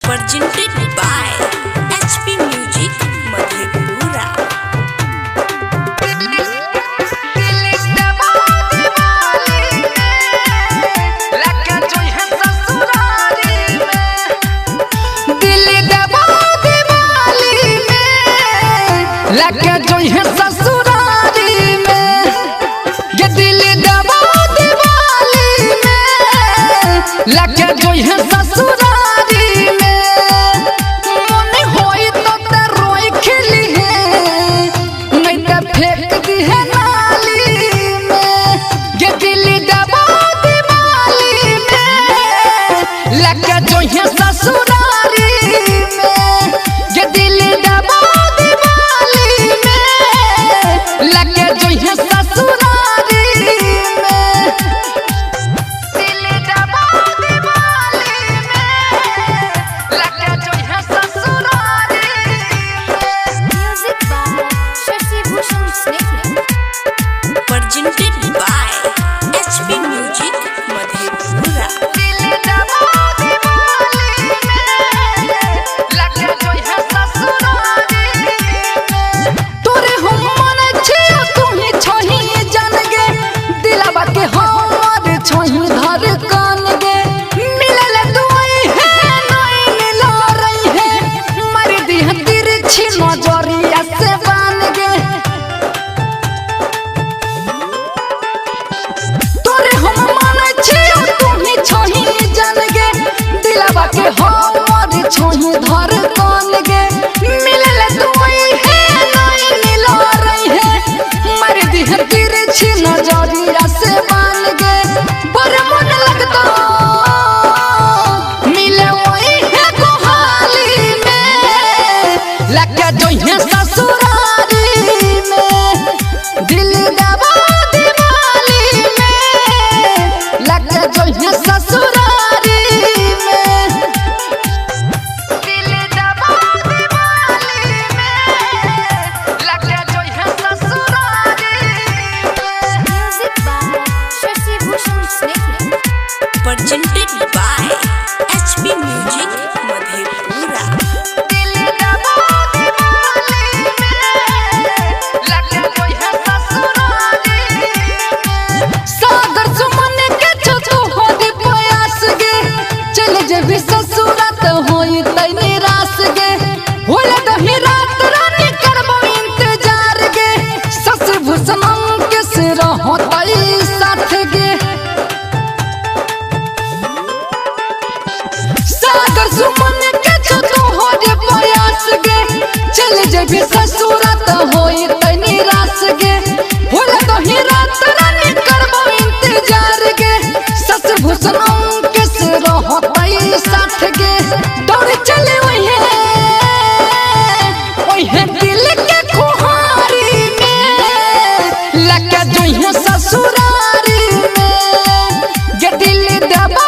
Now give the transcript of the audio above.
presented by HP Music Madhepura। लगे जो है ससुरारी में ये दिल दबा दिवाली में लगे जो है ससुरारी में मन होई तो ते रोई खिली है नहीं ते फेंक दी है नाली में ये दिल दबा दिवाली में लगे जो है ससुरारी में ये दिल दबा लगे जो है ससुरारी में दिल दबा दिवाली में लगे जो है ससुरारी में। Music by Shashi Bhushan Snehal। Presented by HP Music Madhepura। दिल दबा दिवाली में लगे जो है ससुरारी में तोरे हम मन छियो तू ही छोही जान गे दिलवा के हमर छोही धर कान गे मिलल दुई है नहीं मिलो रही है मर दी तिरछी नजरिया से बान गे तोरे हम मन छियो तू ही छोही जान गे दिलवा के हमर छोही धर कान गे मिलल दुई है नहीं मिलो रही है मर दी तिरछी नजरिया से बान गे बड़ मन लगता मिले वही है गोहाली में लगे जो है ससुरारी में दिल दबा दिवाली में लगे जो है ससुरारी में दिल दबा दिवाली में लगे जो है ससुरारी में। Music by Shashi Bhushan Snehal। Presented by HP Music Madhepura। दिल दबा दिवाली में लगे जो है ससुरारी में सागर सुमन के छतु हो दे प्रयास गे चल जेबी ससुरात होई तै निराश गे होला दही रात रानी करबो इंतजार गे सस भूषण के सिर होतै साथ गे सागर सुमन के छतु हो दे प्रयास गे चल जेबी ससुरात होई तै निराश गे होला दही रात रानी करबो इंतजार गे सस भूषण के सिर होतै साथ गे दौड़ चले ओहे दिल के खुहारी में लगे जो है ससुरारी में ये दिल दबा